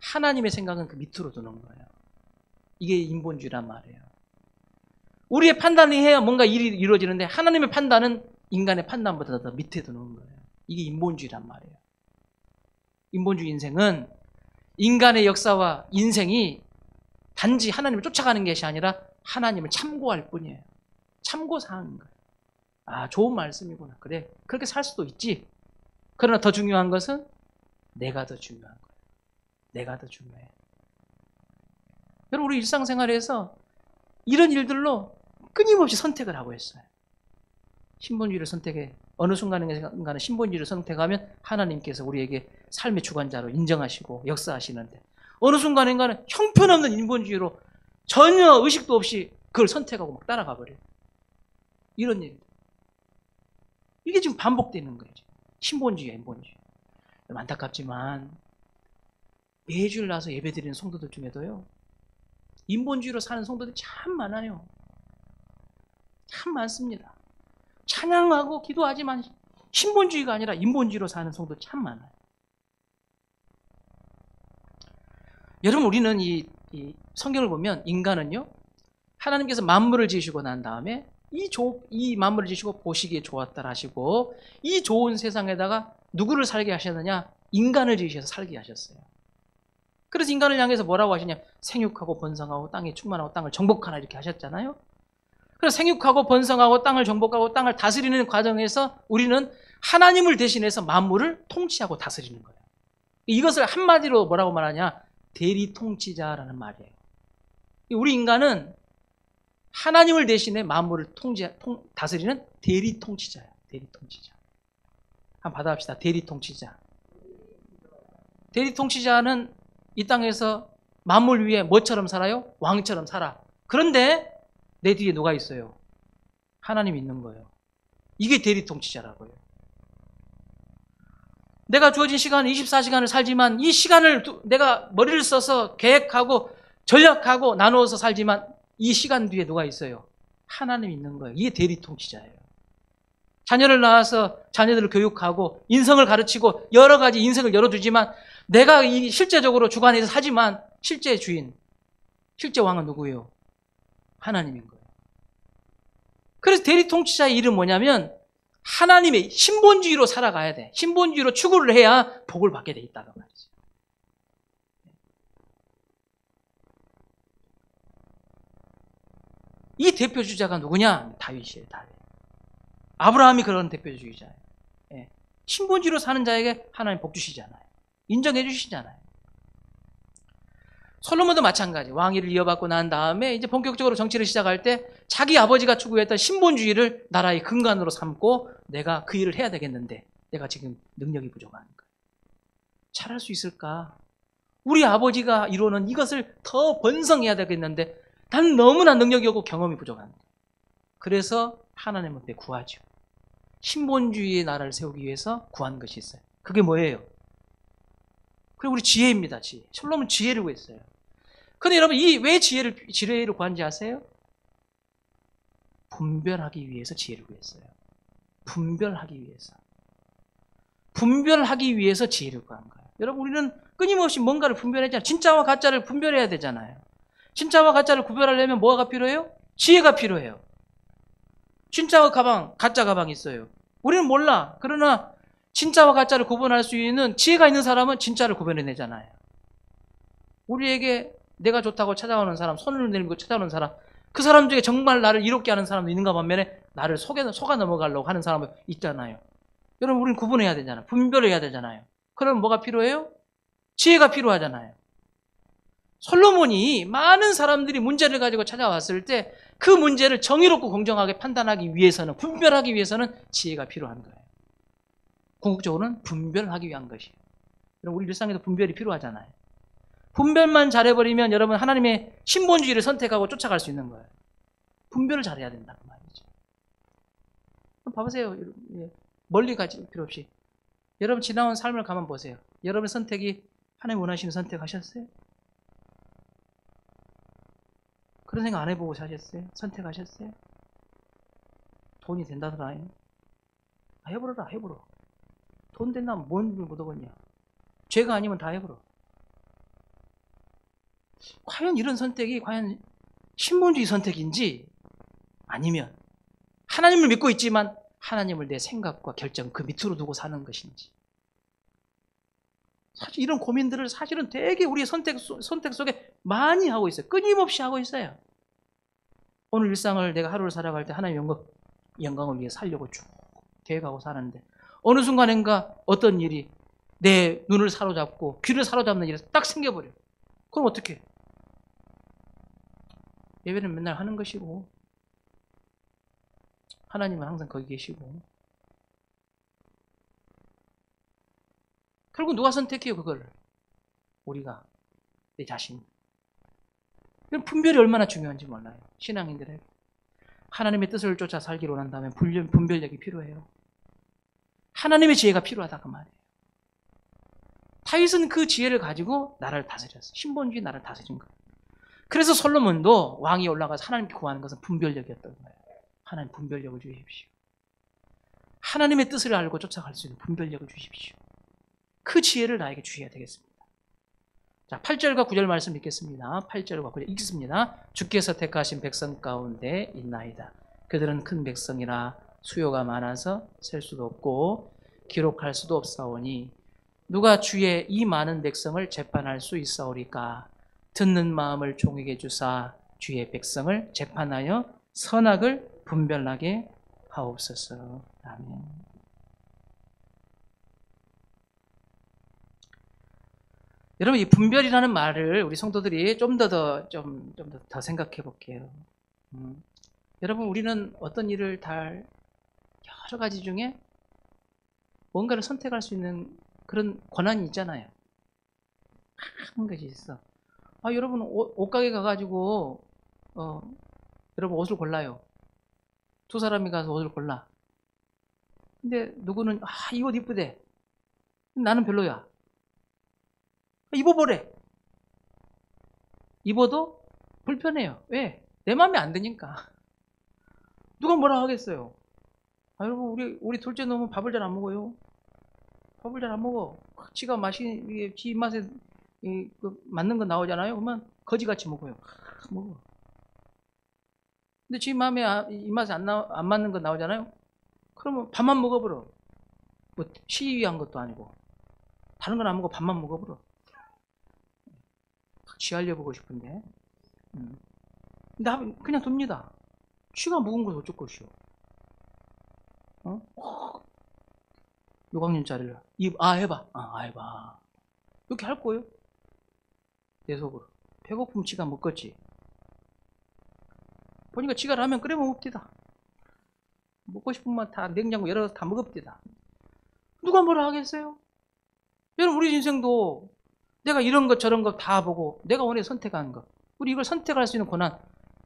하나님의 생각은 그 밑으로 두는 거예요. 이게 인본주의란 말이에요. 우리의 판단이 해야 뭔가 일이 이루어지는데 하나님의 판단은 인간의 판단보다 더 밑에 두는 거예요. 이게 인본주의란 말이에요. 인본주의 인생은 인간의 역사와 인생이 단지 하나님을 쫓아가는 것이 아니라 하나님을 참고할 뿐이에요. 참고사항인 거예요. 아, 좋은 말씀이구나. 그래, 그렇게 살 수도 있지. 그러나 더 중요한 것은 내가 더 중요한 거예요. 내가 더 중요해. 여러분, 우리 일상생활에서 이런 일들로 끊임없이 선택을 하고 있어요. 신본주의를 선택해. 어느 순간인가는 신본주의를 선택하면 하나님께서 우리에게 삶의 주관자로 인정하시고 역사하시는데 어느 순간인가는 형편없는 인본주의로 전혀 의식도 없이 그걸 선택하고 막 따라가 버려요. 이런 일. 이게 지금 반복되는 거예요. 신본주의야, 인본주의. 안타깝지만 매주일 나서 예배드리는 성도들 중에도요. 인본주의로 사는 성도들이 참 많아요. 참 많습니다. 찬양하고 기도하지만 신본주의가 아니라 인본주의로 사는 성도 참 많아요. 여러분, 우리는 이 성경을 보면 인간은요, 하나님께서 만물을 지으시고 난 다음에 이 만물을 지으시고 보시기에 좋았다 하시고 이 좋은 세상에다가 누구를 살게 하셨느냐? 인간을 지으셔서 살게 하셨어요. 그래서 인간을 향해서 뭐라고 하시냐? 생육하고 번성하고 땅에 충만하고 땅을 정복하라 이렇게 하셨잖아요. 그래서 생육하고 번성하고 땅을 정복하고 땅을 다스리는 과정에서 우리는 하나님을 대신해서 만물을 통치하고 다스리는 거예요. 이것을 한마디로 뭐라고 말하냐? 대리통치자라는 말이에요. 우리 인간은 하나님을 대신해 만물을 다스리는 대리통치자예요. 대리통치자. 한번 받아봅시다. 대리통치자. 대리통치자는 이 땅에서 만물 위에 뭐처럼 살아요? 왕처럼 살아. 그런데 내 뒤에 누가 있어요? 하나님이 있는 거예요. 이게 대리통치자라고요. 내가 주어진 시간 24시간을 살지만 이 시간을 내가 머리를 써서 계획하고 전략하고 나누어서 살지만 이 시간 뒤에 누가 있어요? 하나님이 있는 거예요. 이게 대리통치자예요. 자녀를 낳아서 자녀들을 교육하고 인성을 가르치고 여러 가지 인생을 열어주지만 내가 실제적으로 주관해서 사지만 실제 주인, 실제 왕은 누구예요? 하나님인 거예요. 그래서 대리통치자의 일은 뭐냐면 하나님의 신본주의로 살아가야 돼. 신본주의로 추구를 해야 복을 받게 돼 있다는 말이죠. 이 대표주자가 누구냐? 다윗이에요. 다윗. 아브라함이 그런 대표주의자예요. 예. 신본주의로 사는 자에게 하나님 복 주시잖아요. 인정해 주시잖아요. 솔로몬도 마찬가지. 왕위를 이어받고 난 다음에 이제 본격적으로 정치를 시작할 때 자기 아버지가 추구했던 신본주의를 나라의 근간으로 삼고 내가 그 일을 해야 되겠는데 내가 지금 능력이 부족하니까. 잘할 수 있을까? 우리 아버지가 이루는 이것을 더 번성해야 되겠는데 난 너무나 능력이 없고 경험이 부족한 거예요. 그래서 하나님 앞에 구하죠. 신본주의의 나라를 세우기 위해서 구한 것이 있어요. 그게 뭐예요? 그리고 우리 지혜입니다. 지혜. 솔로몬은 지혜를 구했어요. 근데 여러분, 왜 지혜를 구한지 아세요? 분별하기 위해서 지혜를 구했어요. 분별하기 위해서. 분별하기 위해서 지혜를 구한 거예요. 여러분, 우리는 끊임없이 뭔가를 분별하잖아요. 진짜와 가짜를 분별해야 되잖아요. 진짜와 가짜를 구별하려면 뭐가 필요해요? 지혜가 필요해요. 진짜와 가방, 가짜 가방이 있어요. 우리는 몰라. 그러나 진짜와 가짜를 구분할 수 있는 지혜가 있는 사람은 진짜를 구별해내잖아요. 우리에게 내가 좋다고 찾아오는 사람, 손을 내밀고 찾아오는 사람, 그 사람 중에 정말 나를 이롭게 하는 사람도 있는가 반면에 나를 속아 넘어가려고 하는 사람도 있잖아요. 여러분, 우리는 구분해야 되잖아요. 분별해야 되잖아요. 그럼 뭐가 필요해요? 지혜가 필요하잖아요. 솔로몬이 많은 사람들이 문제를 가지고 찾아왔을 때 그 문제를 정의롭고 공정하게 판단하기 위해서는, 분별하기 위해서는 지혜가 필요한 거예요. 궁극적으로는 분별하기 위한 것이에요. 여러분, 우리 일상에도 분별이 필요하잖아요. 분별만 잘해버리면 여러분 하나님의 신본주의를 선택하고 쫓아갈 수 있는 거예요. 분별을 잘해야 된다 그 말이죠. 봐보세요. 멀리 가지 필요 없이 여러분 지나온 삶을 가만 보세요. 여러분의 선택이 하나님 원하시는 선택하셨어요? 그런 생각 안 해보고 사셨어요? 선택하셨어요? 돈이 된다더라요. 해보라 해보라. 돈 된다면 뭔 줄 못하겠냐. 죄가 아니면 다 해보라. 과연 이런 선택이 과연 신본주의 선택인지 아니면 하나님을 믿고 있지만 하나님을 내 생각과 결정 그 밑으로 두고 사는 것인지. 사실 이런 고민들을 사실은 되게 우리의 선택 속에 많이 하고 있어요. 끊임없이 하고 있어요. 오늘 일상을 내가 하루를 살아갈 때 하나님의 영광을 위해 살려고 쭉 계획하고 사는데 어느 순간인가 어떤 일이 내 눈을 사로잡고 귀를 사로잡는 일이 딱 생겨버려요. 그럼 어떻게? 예배는 맨날 하는 것이고 하나님은 항상 거기 계시고 결국 누가 선택해요 그걸? 우리가 내 자신. 분별이 얼마나 중요한지 몰라요. 신앙인들에게 하나님의 뜻을 쫓아 살기로 원한다면 분별력이 필요해요. 하나님의 지혜가 필요하다 그 말이에요. 다윗은 그 지혜를 가지고 나라를 다스렸어요. 신본주의 나라를 다스린 거예요. 그래서 솔로몬도 왕이 올라가서 하나님께 구하는 것은 분별력이었던 거예요. 하나님 분별력을 주십시오. 하나님의 뜻을 알고 쫓아갈 수 있는 분별력을 주십시오. 그 지혜를 나에게 주셔야 되겠습니다. 자, 8절과 9절 말씀 읽겠습니다. 8절과 9절 읽습니다. 주께서 택하신 백성 가운데 있나이다. 그들은 큰 백성이라 수요가 많아서 셀 수도 없고 기록할 수도 없사오니 누가 주의 이 많은 백성을 재판할 수 있사오리까. 듣는 마음을 종에게 주사 주의 백성을 재판하여 선악을 분별하게 하옵소서. 아멘. 여러분, 이 분별이라는 말을 우리 성도들이 좀 더 생각해 볼게요. 여러분, 우리는 어떤 일을 다 여러 가지 중에 뭔가를 선택할 수 있는 그런 권한이 있잖아요. 한 것이 있어. 여러분, 옷가게 가가지고, 여러분 옷을 골라요. 두 사람이 가서 옷을 골라. 근데 누구는, 이 옷 이쁘대. 나는 별로야. 입어보래. 입어도 불편해요. 왜? 내 마음에 안 드니까. 누가 뭐라 하겠어요? 여러분, 우리 둘째 놈은 밥을 잘 안 먹어요. 밥을 잘 안 먹어. 지가 지 입맛에 맞는 거 나오잖아요. 그러면 거지같이 먹어요. 먹어. 근데 지 마음에 입맛에 안 맞는 거 나오잖아요. 그러면 밥만 먹어버려. 뭐 시위한 것도 아니고 다른 건 안 먹어. 밥만 먹어버려. 지 알려보고 싶은데. 근데 그냥 둡니다. 쥐가 먹은 걸 어쩔 것이오. 6학년짜리를 해봐. 해봐. 이렇게 할 거예요? 내 속으로. 배고프면 지가 먹겠지. 보니까 지가 라면 끓여 먹읍디다. 먹고 싶으면 다 냉장고 열어서 다 먹읍디다. 누가 뭐라 하겠어요? 여러분, 우리 인생도 내가 이런 것 저런 것 다 보고 내가 원해 선택한 것, 우리 이걸 선택할 수 있는 권한,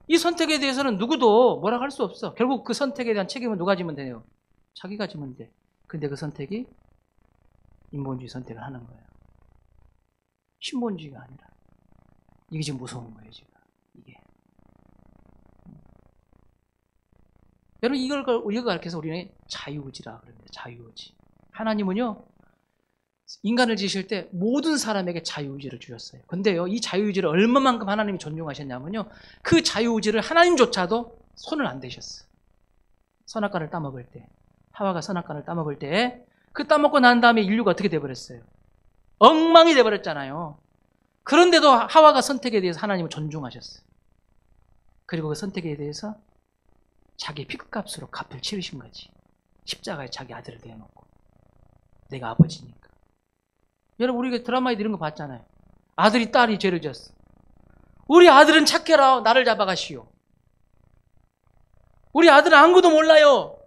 이 선택에 대해서는 누구도 뭐라 할 수 없어. 결국 그 선택에 대한 책임은 누가 지면 돼요? 자기가 지면 돼. 근데 그 선택이 인본주의 선택을 하는 거예요. 신본주의가 아니라. 이게 지금 무서운 거예요, 지금. 이게. 여러분, 이걸 가르쳐서 우리는 자유의지라 그럽니다. 자유의지. 하나님은요, 인간을 지으실 때 모든 사람에게 자유의지를 주셨어요. 근데요, 이 자유의지를 얼마만큼 하나님이 존중하셨냐면요, 그 자유의지를 하나님조차도 손을 안 대셨어요. 선악과를 따먹을 때, 하와가 선악과를 따먹을 때, 그 따먹고 난 다음에 인류가 어떻게 돼버렸어요? 엉망이 돼버렸잖아요. 그런데도 하와가 선택에 대해서 하나님을 존중하셨어요. 그리고 그 선택에 대해서 자기 피값으로 값을 치르신 거지. 십자가에 자기 아들을 대어놓고. 내가 아버지니까. 여러분 우리가 드라마에 이런 거 봤잖아요. 아들이 딸이 죄를 지었어. 우리 아들은 착해라. 나를 잡아가시오. 우리 아들은 아무것도 몰라요.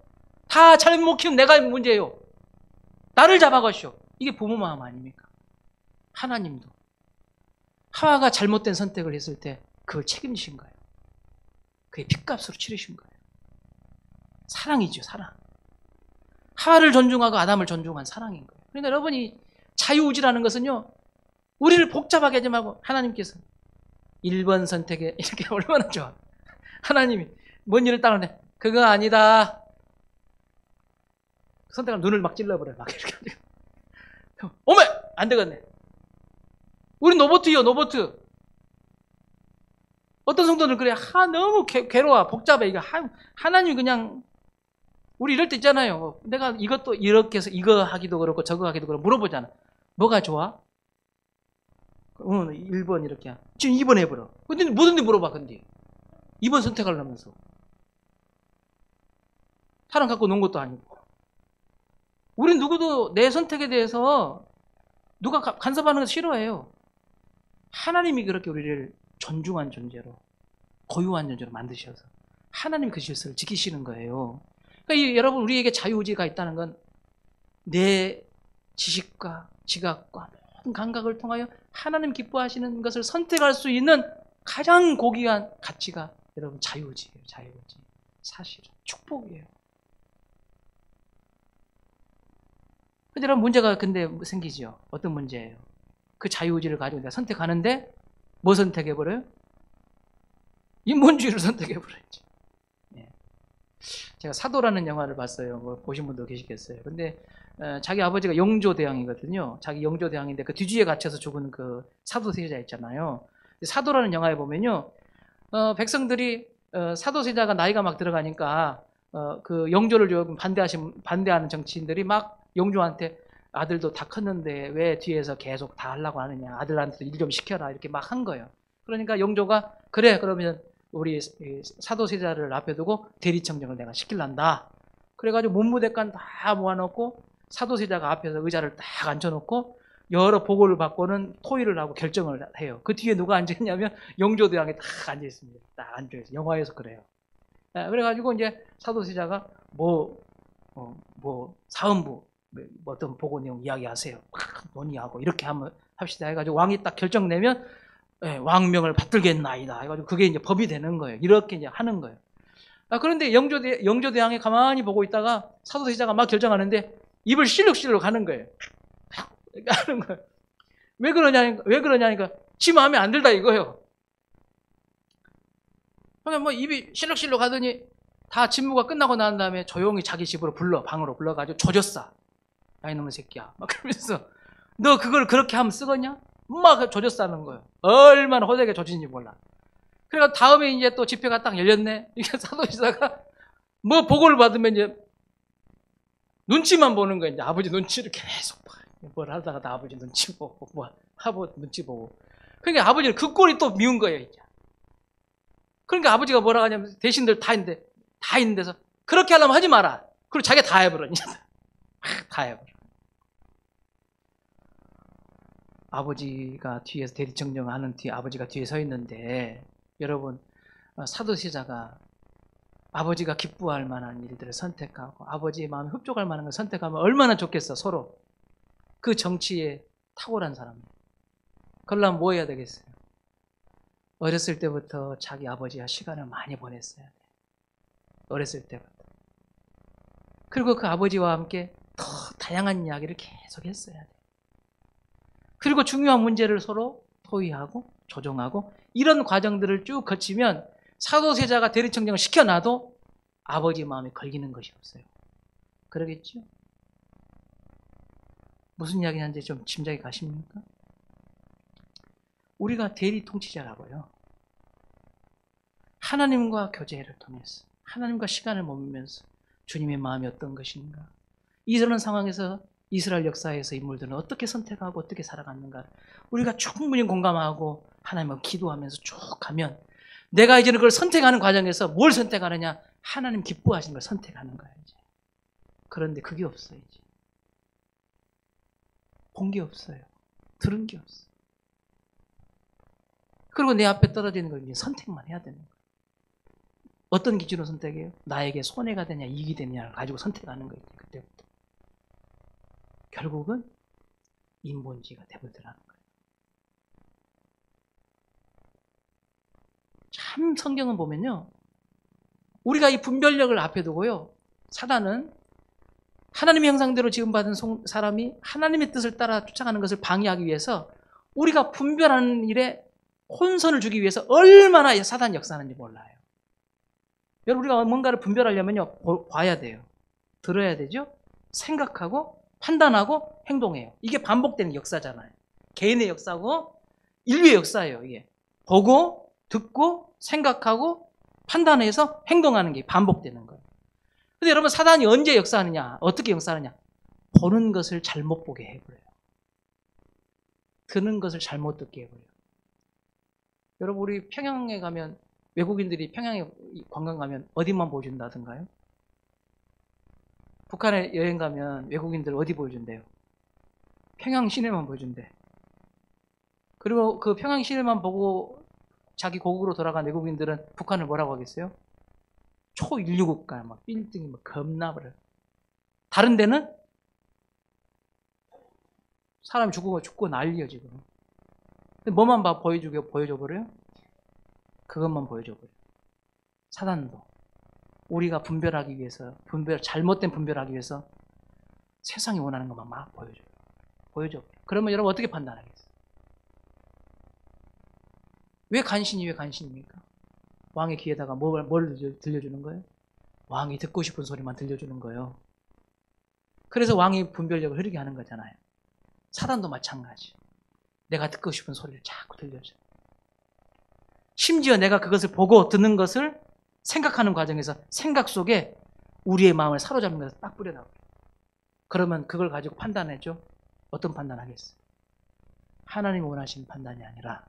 다 잘못 키운 내가 문제예요. 나를 잡아가시오. 이게 부모 마음 아닙니까? 하나님도 하와가 잘못된 선택을 했을 때 그걸 책임지신 거예요. 그게 핏값으로 치르신 거예요. 사랑이죠, 사랑. 하와를 존중하고 아담을 존중한 사랑인 거예요. 그러니까 여러분이 자유의지라는 것은요, 우리를 복잡하게 하지 말고 하나님께서 1번 선택에 이렇게 얼마나 좋아. 하나님이 뭔 일을 따르네. 그거 아니다. 선택하면 눈을 막 찔러버려요. 막 이렇게. 어메! 안 되겠네. 우린 노보트요, 노보트. 어떤 성도는 그래. 너무 괴로워. 복잡해. 이거 하나님이 그냥, 우리 이럴 때 있잖아요. 내가 이것도 이렇게 해서 이거 하기도 그렇고 저거 하기도 그렇고 물어보잖아. 뭐가 좋아? 1번 이렇게. 지금 2번 해버려. 근데 뭐든지 물어봐, 근데. 2번 선택하려면서. 사람 갖고 논 것도 아니고. 우린 누구도 내 선택에 대해서 누가 간섭하는 거 싫어해요. 하나님이 그렇게 우리를 존중한 존재로, 고유한 존재로 만드셔서 하나님이 그 질서를 지키시는 거예요. 그러니까 여러분 우리에게 자유의지가 있다는 건 내 지식과 지각과 모든 감각을 통하여 하나님 기뻐하시는 것을 선택할 수 있는 가장 고귀한 가치가 여러분 자유의지예요. 자유의지. 사실은 축복이에요. 근데 여러분 문제가 근데 생기죠. 어떤 문제예요? 그 자유의지를 가지고 내가 선택하는데 뭐 선택해버려요? 인본주의를 선택해버렸지. 예. 제가 사도라는 영화를 봤어요. 뭐 보신 분도 계시겠어요. 근데 자기 아버지가 영조대왕이거든요. 자기 영조대왕인데 그 뒤주에 갇혀서 죽은 그 사도세자 있잖아요. 사도라는 영화에 보면요, 백성들이 사도세자가 나이가 막 들어가니까 그 영조를 조금 반대하는 정치인들이 막 영조한테 아들도 다 컸는데 왜 뒤에서 계속 다 하려고 하느냐, 아들한테도 일 좀 시켜라 이렇게 막 한 거예요. 그러니까 영조가 그래 그러면 우리 사도세자를 앞에 두고 대리청정을 내가 시킬란다. 그래가지고 문무대관 다 모아놓고 사도세자가 앞에서 의자를 딱 앉혀놓고 여러 보고를 받고는 토의를 하고 결정을 해요. 그 뒤에 누가 앉아있냐면 영조대왕이 딱 앉아있습니다. 딱 앉아있어요. 영화에서 그래요. 그래가지고 이제 사도세자가 사헌부 어떤 보고 내용 이야기하세요. 막 논의하고 이렇게 한번 합시다 해가지고 왕이 딱 결정 내면 왕명을 받들겠나이다 해가지고 그게 이제 법이 되는 거예요. 이렇게 이제 하는 거예요. 그런데 영조대왕이 가만히 보고 있다가 사도세자가 막 결정하는데 입을 실룩실룩 하는 거예요. 하는 거예요. 왜 그러냐니까 지 마음에 안 들다 이거예요. 그러니까 뭐 입이 실룩실룩 하더니 다 직무가 끝나고 난 다음에 조용히 자기 집으로 방으로 불러가지고 조졌어. 야 이놈의 새끼야. 막 그러면서 너 그걸 그렇게 하면 쓰겠냐? 막 조졌다는 거예요. 얼마나 호되게 조진지 몰라. 그러니까 다음에 이제 또 집회가 딱 열렸네. 이게 사도지사가 뭐 보고를 받으면 이제 눈치만 보는 거예요. 이제 아버지 눈치를 계속 봐. 뭘 하다가 다 아버지 눈치 보고 뭐 하고 눈치 보고. 그러니까 아버지는 그 꼴이 또 미운 거예요. 이제. 그러니까 아버지가 뭐라 하냐면 대신들 다 있는 데서 그렇게 하려면 하지 마라. 그리고 자기가 다 해버려. 다 해버려. 아버지가 뒤에서 대리청정하는 뒤에 아버지가 뒤에 서 있는데 여러분 사도세자가 아버지가 기뻐할 만한 일들을 선택하고 아버지의 마음에 흡족할 만한 걸 선택하면 얼마나 좋겠어. 서로 그 정치에 탁월한 사람들. 그러려면 뭐 해야 되겠어요? 어렸을 때부터 자기 아버지와 시간을 많이 보냈어야 돼. 어렸을 때부터. 그리고 그 아버지와 함께 더 다양한 이야기를 계속 했어야 돼. 그리고 중요한 문제를 서로 토의하고 조정하고 이런 과정들을 쭉 거치면 사도세자가 대리청정을 시켜놔도 아버지 마음에 걸리는 것이 없어요. 그러겠죠? 무슨 이야기 하는지 좀 짐작이 가십니까? 우리가 대리 통치자라고요. 하나님과 교제를 통해서 하나님과 시간을 머물면서 주님의 마음이 어떤 것인가, 이런 상황에서 이스라엘 역사에서 인물들은 어떻게 선택하고 어떻게 살아갔는가 우리가 충분히 공감하고 하나님을 기도하면서 쭉 가면 내가 이제는 그걸 선택하는 과정에서 뭘 선택하느냐? 하나님 기뻐하시는 걸 선택하는 거야 이제. 그런데 그게 없어요 이제. 본 게 없어요. 들은 게 없어요. 그리고 내 앞에 떨어지는 걸 이제 선택만 해야 되는 거예요. 어떤 기준으로 선택해요? 나에게 손해가 되냐 이익이 되냐를 가지고 선택하는 거예요. 그때부터. 결국은 인본주의가 되버리더라는 거예요. 참 성경은 보면요. 우리가 이 분별력을 앞에 두고요. 사단은 하나님의 형상대로 지음받은 사람이 하나님의 뜻을 따라 쫓아가는 것을 방해하기 위해서 우리가 분별하는 일에 혼선을 주기 위해서 얼마나 사단이 역사하는지 몰라요. 여러분 우리가 뭔가를 분별하려면요. 봐야 돼요. 들어야 되죠. 생각하고 판단하고 행동해요. 이게 반복되는 역사잖아요. 개인의 역사고 인류의 역사예요. 이게 보고 듣고 생각하고 판단해서 행동하는 게 반복되는 거예요. 근데 여러분 사단이 언제 역사하느냐? 어떻게 역사하느냐? 보는 것을 잘못 보게 해버려요. 듣는 것을 잘못 듣게 해버려요. 여러분 우리 평양에 가면 외국인들이 평양에 관광 가면 어디만 보여준다던가요? 북한에 여행 가면 외국인들 어디 보여준대요? 평양 시내만 보여준대. 그리고 그 평양 시내만 보고 자기 고국으로 돌아간 외국인들은 북한을 뭐라고 하겠어요? 초인류 국가, 막 빌딩이 막 겁나 버려. 다른 데는 사람이 죽고 난리야 지금. 근데 뭐만 보여줘 버려요? 그것만 보여줘 버려요. 사단도 우리가 분별하기 위해서 잘못된 분별하기 위해서 세상이 원하는 것만 막 보여줘. 그러면 여러분 어떻게 판단하겠어요? 왜 간신입니까? 왕의 귀에다가 뭘 들려주는 거예요? 왕이 듣고 싶은 소리만 들려주는 거예요. 그래서 왕이 분별력을 흐르게 하는 거잖아요. 사단도 마찬가지. 내가 듣고 싶은 소리를 자꾸 들려줘. 심지어 내가 그것을 보고 듣는 것을 생각하는 과정에서 생각 속에 우리의 마음을 사로잡는 것을 딱 뿌려놔요. 그러면 그걸 가지고 판단해줘. 어떤 판단하겠어요? 하나님이 원하시는 판단이 아니라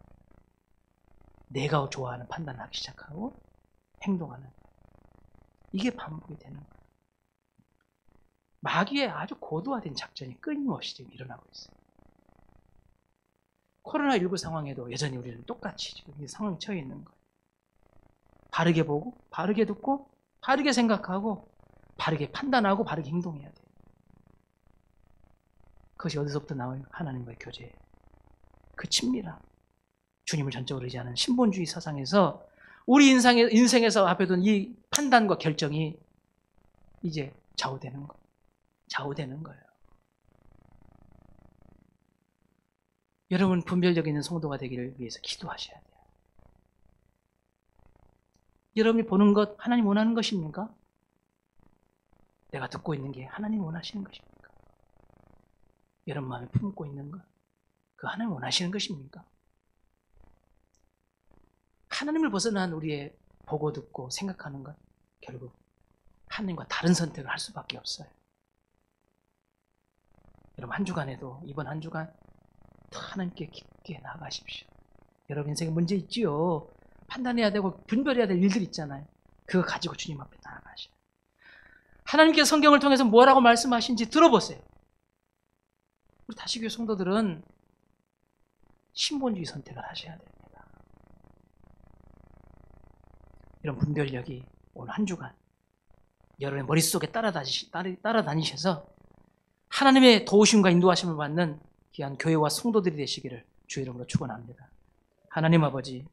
내가 좋아하는 판단을 하기 시작하고 행동하는 거예요. 이게 반복이 되는 거예요. 마귀의 아주 고도화된 작전이 끊임없이 지금 일어나고 있어요. 코로나19 상황에도 여전히 우리는 똑같이 지금 이 상황에 처해 있는 거예요. 바르게 보고, 바르게 듣고, 바르게 생각하고, 바르게 판단하고, 바르게 행동해야 돼요. 그것이 어디서부터 나와요? 하나님과의 교제예요. 그 친밀함. 주님을 전적으로 의지하는 신본주의 사상에서 우리 인생에서 앞에 둔 이 판단과 결정이 이제 좌우되는 거예요. 여러분 분별력 있는 성도가 되기를 위해서 기도하셔야 돼요. 여러분이 보는 것 하나님 원하는 것입니까? 내가 듣고 있는 게 하나님 원하시는 것입니까? 여러분 마음에 품고 있는 것 그 하나님 원하시는 것입니까? 하나님을 벗어난 우리의 보고 듣고 생각하는 것 결국 하나님과 다른 선택을 할 수밖에 없어요. 여러분 한 주간에도 이번 한 주간 더 하나님께 깊게 나아가십시오. 여러분 인생에 문제 있지요. 판단해야 되고 분별해야 될 일들 있잖아요. 그거 가지고 주님 앞에 나아가셔요. 하나님께서 성경을 통해서 뭐라고 말씀하신지 들어보세요. 우리 다시교회 성도들은 신본주의 선택을 하셔야 됩니다. 이런 분별력이 오늘 한 주간 여러분의 머릿속에 따라다니셔서 하나님의 도우심과 인도하심을 받는 귀한 교회와 성도들이 되시기를 주 이름으로 축원합니다. 하나님 아버지